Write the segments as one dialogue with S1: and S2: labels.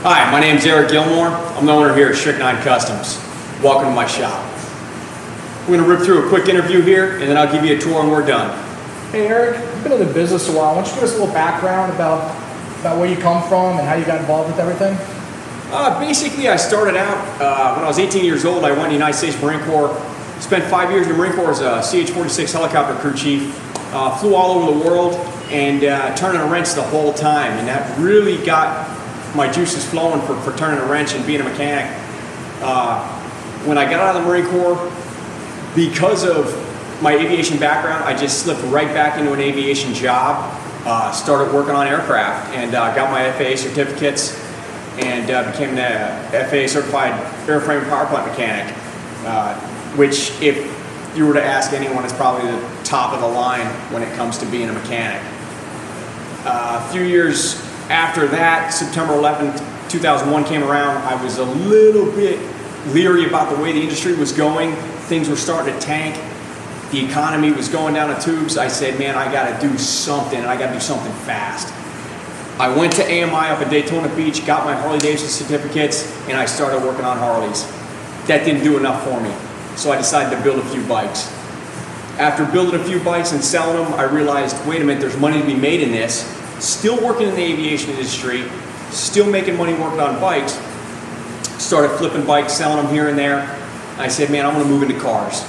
S1: Hi, my name is Eric Gilmore. I'm the owner here at Stric-Nine Customs. Welcome to my shop. We're going to rip through a quick interview here, and then I'll give you a tour and we're done.
S2: Hey Eric, you've been in the business a while. Why don't you give us a little background about where you come from and how you got involved with everything?
S1: Basically, I started out when I was 18 years old. I went to the United States Marine Corps. Spent 5 years in the Marine Corps as a CH-46 helicopter crew chief. Flew all over the world and turning a wrench the whole time. And that really got my juices flowing for turning a wrench and being a mechanic. When I got out of the Marine Corps, because of my aviation background, I just slipped right back into an aviation job. Started working on aircraft and got my FAA certificates and became the FAA certified airframe and power plant mechanic, which if you were to ask anyone is probably the top of the line when it comes to being a mechanic. A few years after that, September 11th, 2001 came around, I was a little bit leery about the way the industry was going. Things were starting to tank. The economy was going down the tubes. I said, man, I gotta do something, and I gotta do something fast. I went to AMI up in Daytona Beach, got my Harley-Davidson certificates, and I started working on Harleys. That didn't do enough for me, so I decided to build a few bikes. After building a few bikes and selling them, I realized, wait a minute, there's money to be made in this. Still working in the aviation industry, still making money working on bikes. Started flipping bikes, selling them here and there. I said, man, I'm gonna move into cars.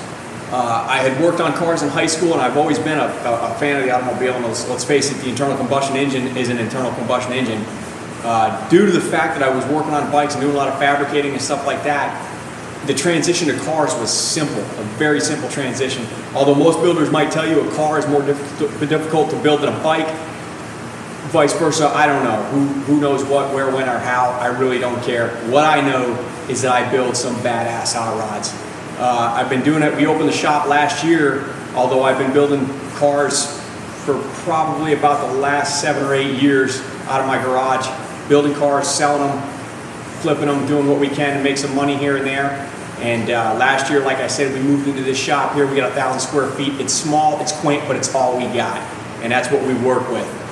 S1: I had worked on cars in high school, and I've always been a fan of the automobile, and let's face it, the internal combustion engine is an internal combustion engine. Due to the fact that I was working on bikes and doing a lot of fabricating and stuff like that, the transition to cars was simple, a very simple transition. Although most builders might tell you a car is more difficult to build than a bike, vice versa, I don't know. Who knows what, where, when, or how, I really don't care. What I know is that I build some badass hot rods. I've been doing it, we opened the shop last year, although I've been building cars for probably about the last 7 or 8 years out of my garage. Building cars, selling them, flipping them, doing what we can to make some money here and there. And last year, like I said, we moved into this shop here. We got 1,000 square feet. It's small, it's quaint, but it's all we got. And that's what we work with.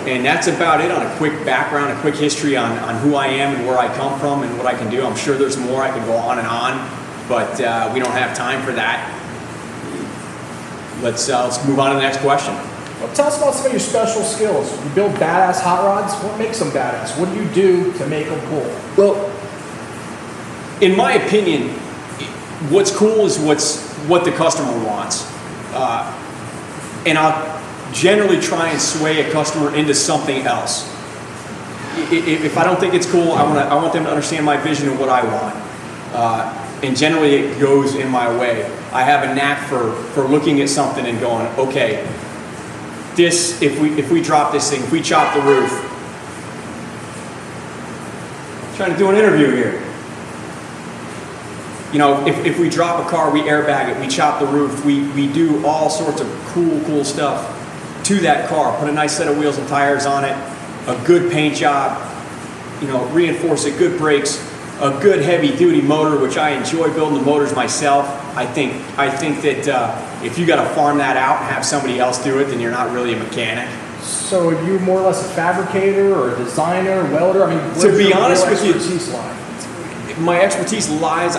S1: And that's about it on a quick background, a quick history on who I am and where I come from and what I can do. I'm sure there's more. I could go on and on, but we don't have time for that. Let's move on to the next question.
S2: Well, tell us about some of your special skills. You build badass hot rods. What makes them badass? What do you do to make them cool?
S1: Well, in my opinion, what's cool is what the customer wants. And I'll generally try and sway a customer into something else. If I don't think it's cool, I want them to understand my vision and what I want. And generally it goes in my way. I have a knack for looking at something and going, okay, this, if we drop this thing, if we chop the roof, I'm trying to do an interview here. You know, if we drop a car, we airbag it, we chop the roof, we do all sorts of cool stuff to that car. Put a nice set of wheels and tires on it, a good paint job, you know, reinforce it, good brakes, a good heavy duty motor, which I enjoy building the motors myself. I think that if you got to farm that out and have somebody else do it, then you're not really a mechanic.
S2: So are you more or less a fabricator or a designer, welder? I mean,
S1: to be honest with you, my expertise lies,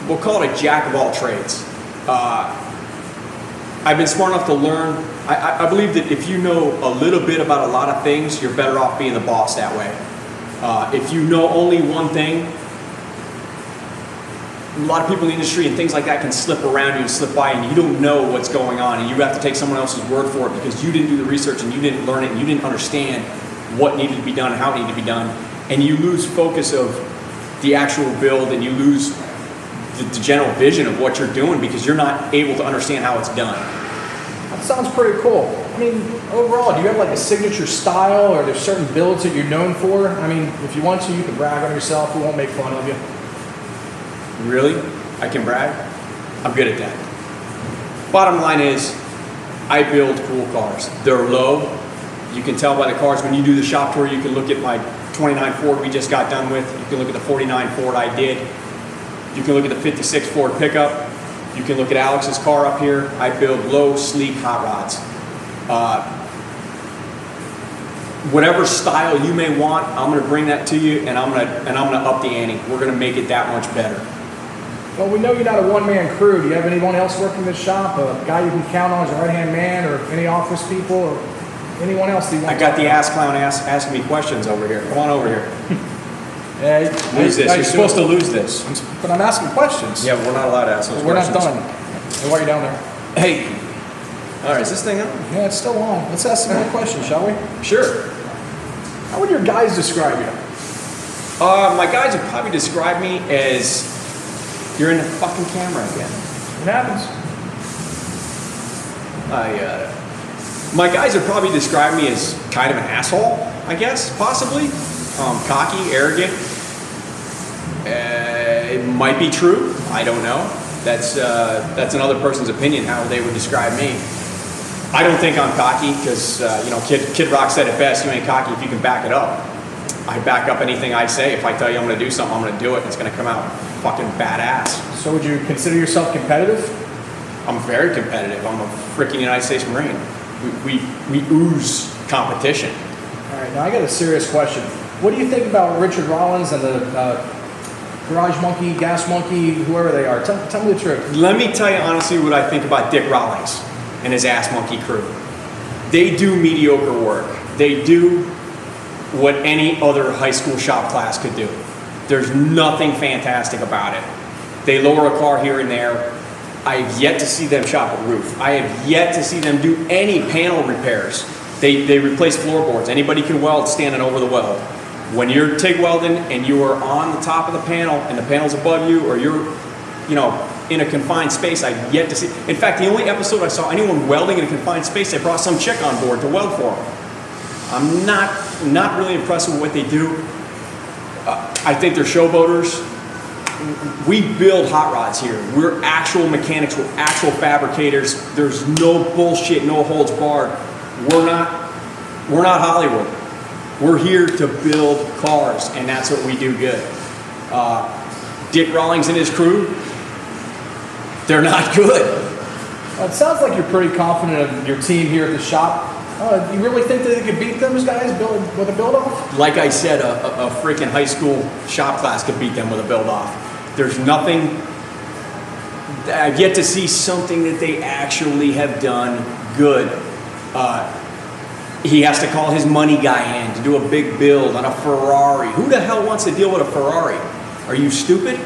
S1: we'll call it a jack of all trades. I've been smart enough to learn. I believe that if you know a little bit about a lot of things, you're better off being the boss that way. If you know only one thing, a lot of people in the industry and things like that can slip around you and slip by, and you don't know what's going on, and you have to take someone else's word for it because you didn't do the research and you didn't learn it and you didn't understand what needed to be done and how it needed to be done, and you lose focus of the actual build and you lose the general vision of what you're doing because you're not able to understand how it's done.
S2: That sounds pretty cool. I mean, overall, do you have like a signature style, or are there certain builds that you're known for? I mean, if you want to, you can brag on yourself. We won't make fun of you.
S1: Really? I can brag? I'm good at that. Bottom line is, I build cool cars. They're low. You can tell by the cars when you do the shop tour. You can look at my 29 Ford we just got done with. You can look at the 49 Ford I did. You can look at the 56 Ford pickup. You can look at Alex's car up here. I build low, sleek hot rods. whatever style you may want, I'm gonna bring that to you, and I'm gonna up the ante. We're gonna make it that much better.
S2: Well, we know you're not a one-man crew. Do you have anyone else working this shop? A guy you can count on as a right-hand man, or any office people, or anyone else that you want?
S1: I got the ass clown asking me questions over here. Come on over here.
S2: Hey,
S1: Lose this. You're supposed to lose this.
S2: But I'm asking questions.
S1: Yeah, we're not allowed to ask those
S2: We're
S1: questions.
S2: not done. Hey, why are you down there?
S1: Hey. All right, is this thing on?
S2: Yeah, it's still on. Let's ask some more questions, shall we?
S1: Sure.
S2: How would your guys describe you?
S1: My guys would probably describe me as, you're in the fucking camera again.
S2: It happens.
S1: My guys would probably describe me as kind of an asshole, I guess, possibly. Cocky, arrogant. It might be true. I don't know. That's another person's opinion, how they would describe me. I don't think I'm cocky because, Kid Rock said it best, you ain't cocky if you can back it up. I back up anything I say. If I tell you I'm going to do something, I'm going to do it, and it's going to come out fucking badass.
S2: So would you consider yourself competitive?
S1: I'm very competitive. I'm a freaking United States Marine. We ooze competition.
S2: All right, now I got a serious question. What do you think about Richard Rollins and the Garage Monkey, Gas Monkey, whoever they are? Tell me the truth.
S1: Let me tell you honestly what I think about Dick Rawlings and his Ass Monkey crew. They do mediocre work. They do what any other high school shop class could do. There's nothing fantastic about it. They lower a car here and there. I have yet to see them shop a roof. I have yet to see them do any panel repairs. They replace floorboards. Anybody can weld standing over the weld. When you're TIG welding and you are on the top of the panel and the panel's above you, or you're, in a confined space, I've yet to see. In fact, the only episode I saw anyone welding in a confined space, they brought some chick on board to weld for them. I'm not really impressed with what they do. I think they're showboaters. We build hot rods here. We're actual mechanics. We're actual fabricators. There's no bullshit, no holds barred. We're not Hollywood. We're here to build cars, and that's what we do good. Dick Rawlings and his crew, they're not good.
S2: Well, it sounds like you're pretty confident of your team here at the shop. You really think that they could beat those guys with a build-off?
S1: Like I said, a freaking high school shop class could beat them with a build-off. There's nothing. I've yet to see something that they actually have done good. He has to call his money guy in to do a big build on a Ferrari. Who the hell wants to deal with a Ferrari? Are you stupid?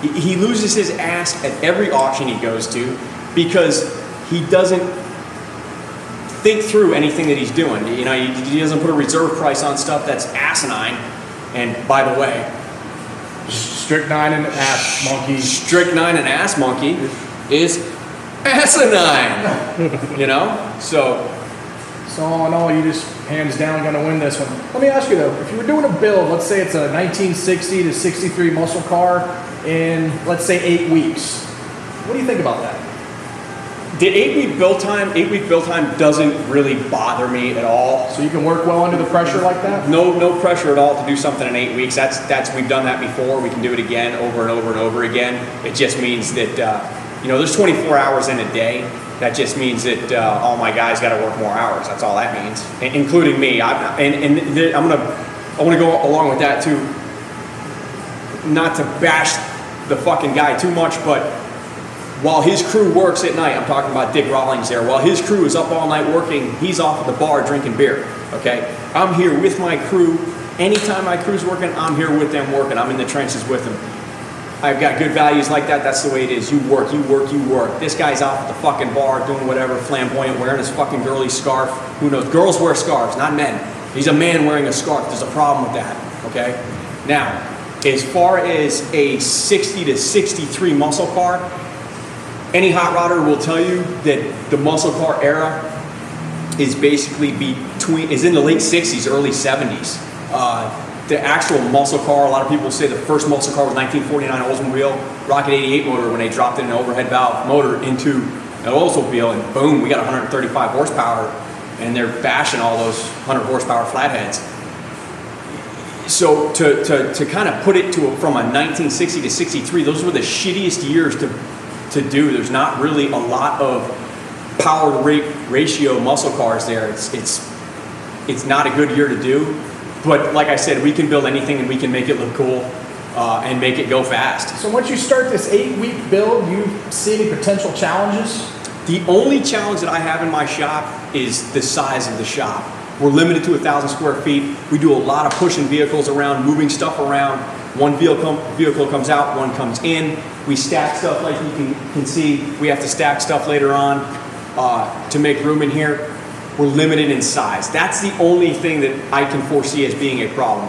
S1: He loses his ass at every auction he goes to because he doesn't think through anything that he's doing. He doesn't put a reserve price on stuff that's asinine. And by the way,
S2: Stric-Nine and Ass Monkey.
S1: Stric-Nine and Ass Monkey is asinine.
S2: So all in all, you just hands down going to win this one. Let me ask you though, if you were doing a build, let's say it's a 1960 to 63 muscle car in, let's say, 8 weeks. What do you think about that?
S1: The 8-week build time doesn't really bother me at all.
S2: So you can work well under the pressure like that?
S1: No pressure at all to do something in 8 weeks. We've done that before. We can do it again over and over and over again. It just means that there's 24 hours in a day. That just means that all my guys got to work more hours. That's all that means, including me. I want to go along with that too. Not to bash the fucking guy too much, but while his crew works at night, I'm talking about Dick Rawlings there, while his crew is up all night working, he's off at the bar drinking beer, okay? I'm here with my crew. Anytime my crew's working, I'm here with them working. I'm in the trenches with them. I've got good values like that. That's the way it is. You work, you work, you work. This guy's off at the fucking bar doing whatever, flamboyant, wearing his fucking girly scarf. Who knows? Girls wear scarves, not men. He's a man wearing a scarf. There's a problem with that, okay? Now, as far as a 60 to 63 muscle car, any hot rodder will tell you that the muscle car era is basically is in the late 60s, early 70s. The actual muscle car, a lot of people say the first muscle car was 1949 Oldsmobile Rocket 88 motor when they dropped in an overhead valve motor into an Oldsmobile, and boom, we got 135 horsepower, and they're bashing all those 100 horsepower flatheads. So to kind of put it from a 1960 to 63, those were the shittiest years to do. There's not really a lot of power to rate ratio muscle cars there. it's not a good year to do. But like I said, we can build anything and we can make it look cool and make it go fast.
S2: So once you start this 8-week build, do you see any potential challenges?
S1: The only challenge that I have in my shop is the size of the shop. We're limited to 1,000 square feet. We do a lot of pushing vehicles around, moving stuff around. One vehicle comes out, one comes in. We stack stuff like you can see. We have to stack stuff later on to make room in here. We're limited in size. That's the only thing that I can foresee as being a problem.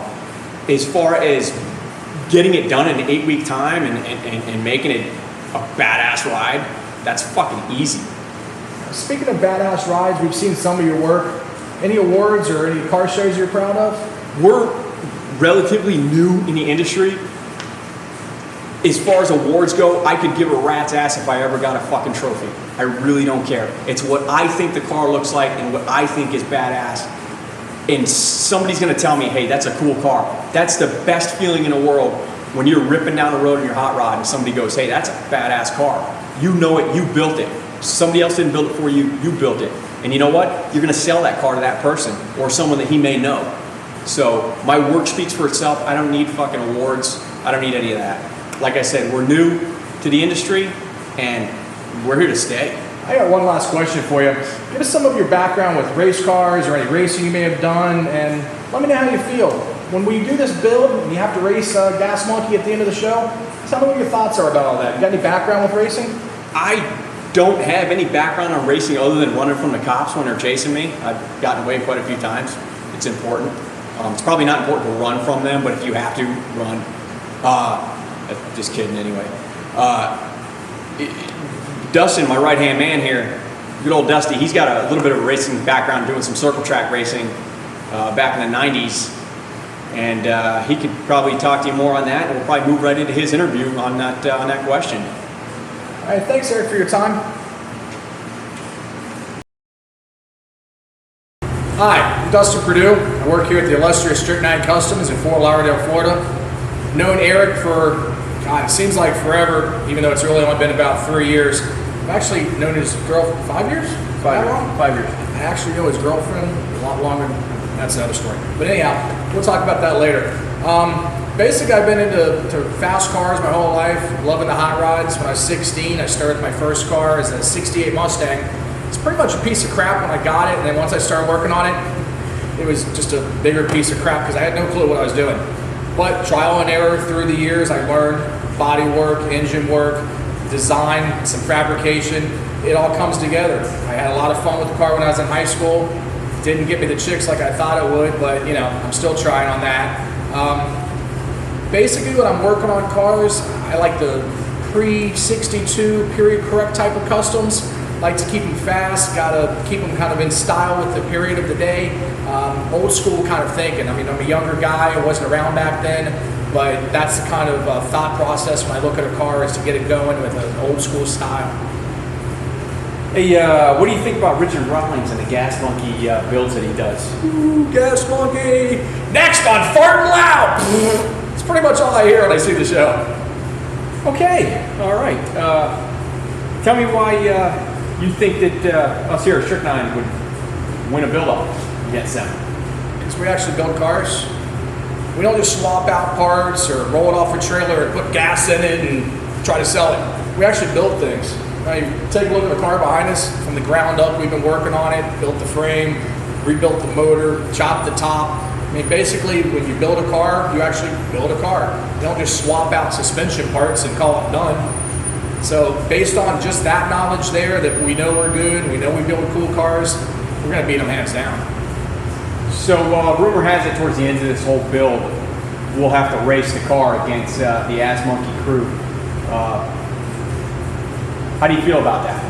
S1: As far as getting it done in an 8-week time and making it a badass ride, that's fucking easy.
S2: Speaking of badass rides, we've seen some of your work. Any awards or any car shows you're proud of?
S1: We're relatively new in the industry. As far as awards go, I could give a rat's ass if I ever got a fucking trophy. I really don't care. It's what I think the car looks like and what I think is badass. And somebody's gonna tell me, hey, that's a cool car. That's the best feeling in the world when you're ripping down the road in your hot rod and somebody goes, hey, that's a badass car. You know it, you built it. Somebody else didn't build it for you, you built it. And you know what? You're gonna sell that car to that person or someone that he may know. So my work speaks for itself. I don't need fucking awards. I don't need any of that. Like I said, we're new to the industry and we're here to stay.
S2: I got one last question for you. Give us some of your background with race cars or any racing you may have done, and let me know how you feel. When we do this build and you have to race Gas Monkey at the end of the show, tell me what your thoughts are about all that. You got any background with racing?
S1: I don't have any background on racing other than running from the cops when they're chasing me. I've gotten away quite a few times. It's important. It's probably not important to run from them, but if you have to, run. Just kidding anyway. Dustin, my right-hand man here, good old Dusty, he's got a little bit of a racing background doing some circle track racing back in the 90s. And he could probably talk to you more on that, and we'll probably move right into his interview on that question.
S2: All right, thanks, Eric, for your time. Hi, I'm Dustin Perdue. I work here at the illustrious Stric-Nine Customs in Fort Lauderdale, Florida. Known Eric for, God, it seems like forever, even though it's really only been about 3 years. I've actually known his girlfriend, 5 years?
S1: 5 years. 5 years.
S2: I actually know his girlfriend a lot longer. That's another story. But anyhow, we'll talk about that later. Basically, I've been into fast cars my whole life, loving the hot rods. When I was 16, I started my first car as a 68 Mustang. It's pretty much a piece of crap when I got it, and then once I started working on it, it was just a bigger piece of crap because I had no clue what I was doing. But trial and error through the years, I learned body work, engine work, design, some fabrication. It all comes together. I had a lot of fun with the car when I was in high school. Didn't get me the chicks like I thought it would, but you know, I'm still trying on that. Basically, when I'm working on cars, I like the pre-62 period correct type of customs. Like to keep them fast, gotta keep them kind of in style with the period of the day. Old school kind of thinking. I mean, I'm a younger guy, I wasn't around back then, but that's the kind of thought process when I look at a car is to get it going with an old school style.
S1: Hey, what do you think about Richard Rawlings and the Gas Monkey builds that he does?
S2: Ooh, Gas Monkey! Next on Fartin' Loud! It's pretty much all I hear when I see the show.
S1: Okay, all right. Tell me why you think that us here at Stric-Nine would win a build-off against them.
S2: Because we actually build cars. We don't just swap out parts or roll it off a trailer and put gas in it and try to sell it. We actually build things. Now you take a look at the car behind us. From the ground up, we've been working on it, built the frame, rebuilt the motor, chopped the top. I mean, basically, when you build a car, you actually build a car. You don't just swap out suspension parts and call it done. So based on just that knowledge there, that we know we're good, we know we build cool cars, we're gonna beat them hands down.
S1: So rumor has it towards the end of this whole build, we'll have to race the car against the Ass Monkey crew. How do you feel about that?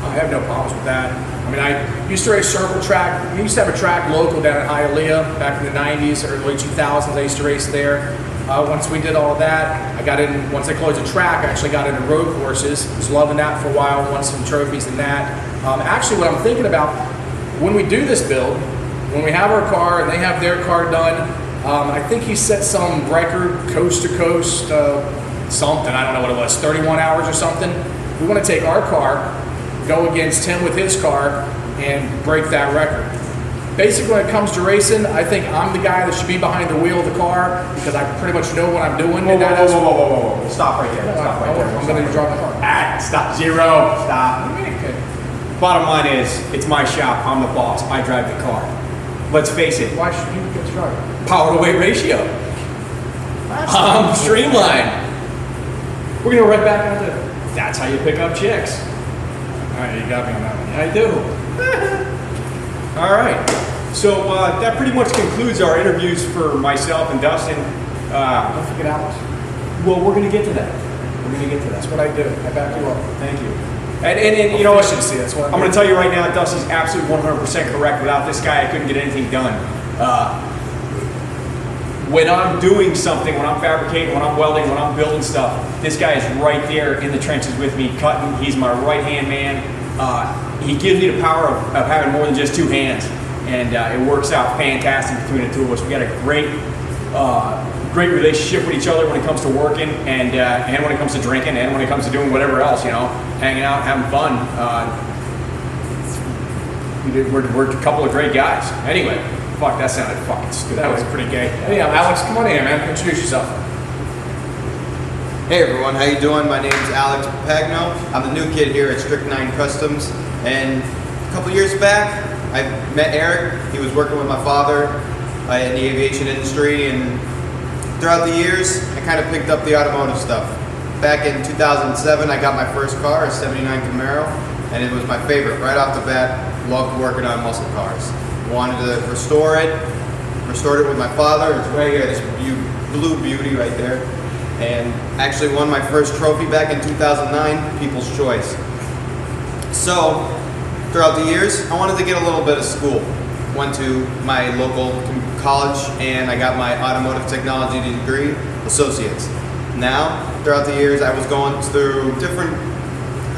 S2: I have no problems with that. I mean, I used to race circle track. We used to have a track local down in Hialeah back in the 90s, early 2000s. I used to race there. Once we did all of that, I got in, once I closed the track, I actually got into road courses. Was loving that for a while, won some trophies in that. Actually, what I'm thinking about, when we do this build, when we have our car and they have their car done, I think he set some record, coast to coast, something, I don't know what it was, 31 hours or something. We want to take our car, go against him with his car, and break that record. basically when it comes to racing, I think I'm the guy that should be behind the wheel of the car because I pretty much know what I'm doing.
S1: Whoa. Stop right there. Stop right there.
S2: I'm going to drive the car.
S1: Stop. Zero. Stop. Bottom line is, it's my shop. I'm the boss. I drive the car. Let's face it.
S2: Why should you get to drive?
S1: Power to weight ratio. I'm streamlined. We're going to go right back on to that's how you pick up chicks.
S2: All right, you got me on that one.
S1: I do. All right. So that pretty much concludes our interviews for myself and Dustin.
S2: Don't forget Alex.
S1: Well, we're going to get to that. We're going to get to that.
S2: That's what I do. I back you up.
S1: Thank you. And you know what?
S2: That's what
S1: I'm going to tell you right now, Dusty's absolutely 100% correct. Without this guy, I couldn't get anything done. When I'm doing something, when I'm fabricating, when I'm welding, when I'm building stuff, this guy is right there in the trenches with me, cutting. He's my right-hand man. He gives me the power of having more than just two hands, and it works out fantastic between the two of us. We got a great relationship with each other when it comes to working, and when it comes to drinking, and when it comes to doing whatever else, you know, hanging out, having fun. We're a couple of great guys. Anyway. Fuck, that sounded fucking stupid.
S2: That was pretty gay.
S1: Yeah, Alex, come on in, man. Introduce yourself.
S3: Hey everyone, how you doing? My name is Alex Pagno. I'm the new kid here at Stric-Nine Customs. And a couple years back, I met Eric. He was working with my father in the aviation industry. And throughout the years, I kind of picked up the automotive stuff. Back in 2007, I got my first car, a 79 Camaro. And it was my favorite. Right off the bat, loved working on muscle cars. Wanted to restore it. Restored it with my father. It's right here, this blue beauty right there. And actually won my first trophy back in 2009, People's Choice. So, throughout the years, I wanted to get a little bit of school. Went to my local college and I got my automotive technology degree, associates. Now, throughout the years, I was going through different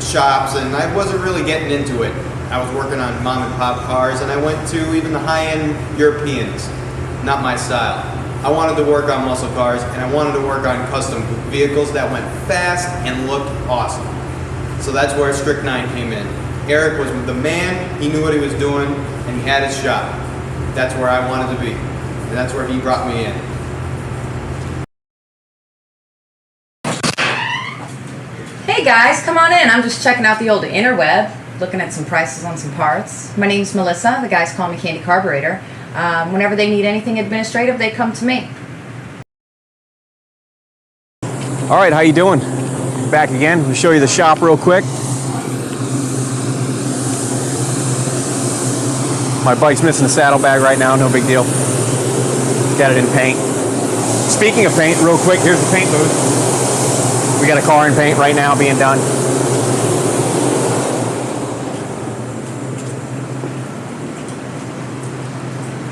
S3: shops and I wasn't really getting into it. I was working on mom and pop cars and I went to even the high-end Europeans. Not my style. I wanted to work on muscle cars and I wanted to work on custom vehicles that went fast and looked awesome. So that's where Stric-Nine came in. Eric was the man, he knew what he was doing, and he had his shop. That's where I wanted to be. And that's where he brought me in.
S4: Hey guys, come on in. I'm just checking out the old interweb, looking at some prices on some parts. My name's Melissa. The guys call me Candy Carburetor. Whenever they need anything administrative, they come to me.
S1: All right, how you doing? Back again. We'll show you the shop real quick. My bike's missing a saddlebag right now, no big deal. Got it in paint. Speaking of paint, real quick, here's the paint booth. We got a car in paint right now being done.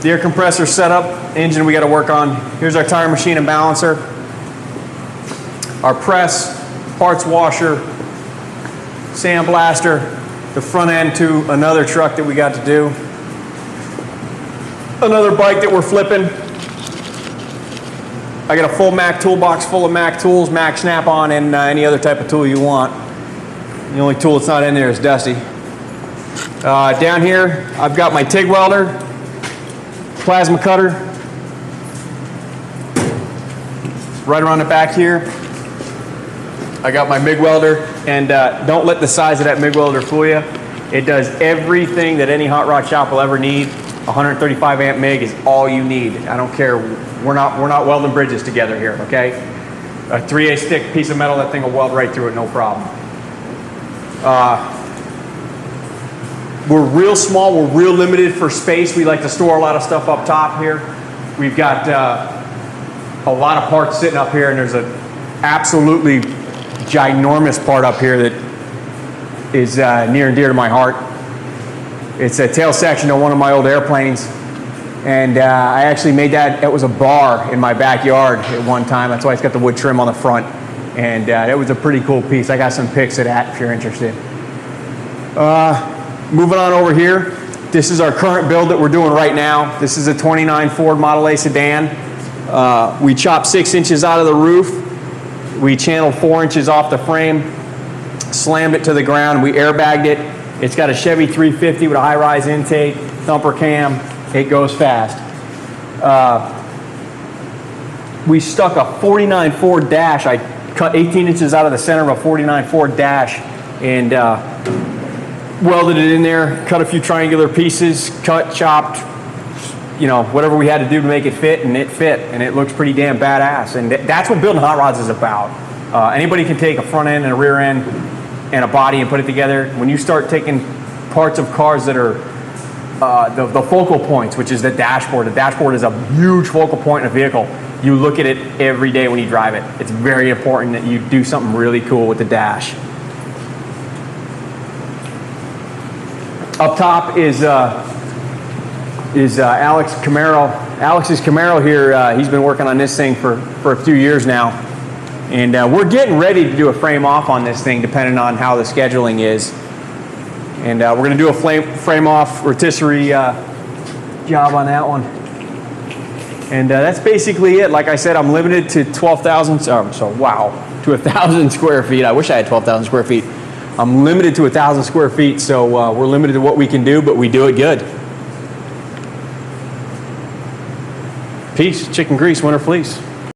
S1: The air compressor setup, engine we got to work on. Here's our tire machine and balancer. Our press, parts washer, sandblaster, the front end to another truck that we got to do. Another bike that we're flipping. I got a full Mac toolbox full of Mac tools, Mac Snap-on, and any other type of tool you want. The only tool that's not in there is Dusty. Down here, I've got my TIG welder, plasma cutter. Right around the back here, I got my MIG welder, and don't let the size of that MIG welder fool you. It does everything that any hot rod shop will ever need. 135 amp MIG is all you need. I don't care. We're not welding bridges together here, okay? A 3/8 thick piece of metal, that thing will weld right through it, no problem. We're real small, we're real limited for space. We like to store a lot of stuff up top here. We've got a lot of parts sitting up here, and there's an absolutely ginormous part up here that is near and dear to my heart. It's a tail section of one of my old airplanes, and I actually made that. It was a bar in my backyard at one time. That's why it's got the wood trim on the front, and it was a pretty cool piece. I got some pics of that if you're interested. Moving on over here, this is our current build that we're doing right now. This is a 29 Ford Model A sedan. We chopped 6 inches out of the roof. We channeled 4 inches off the frame, slammed it to the ground, we airbagged it. It's got a Chevy 350 with a high-rise intake, thumper cam, It goes fast. We stuck a 49 Ford dash. I cut 18 inches out of the center of a 49 Ford dash and welded it in there, cut a few triangular pieces, cut, chopped, you know, whatever we had to do to make it fit, and it fit, and it looks pretty damn badass. And that's what building hot rods is about. Anybody can take a front end and a rear end and a body and put it together. When you start taking parts of cars that are the focal points, which is the dashboard is a huge focal point in a vehicle. You look at it every day when you drive it. It's very important that you do something really cool with the dash. Up top is Alex Camaro. Alex's Camaro here, he's been working on this thing for a few years now. And we're getting ready to do a frame off on this thing depending on how the scheduling is. And we're going to do a frame off rotisserie job on that one. And that's basically it. Like I said, I'm limited to 12,000, to 1,000 square feet. I wish I had 12,000 square feet. I'm limited to 1,000 square feet, so we're limited to what we can do, but we do it good. Peace, chicken grease, winter fleece.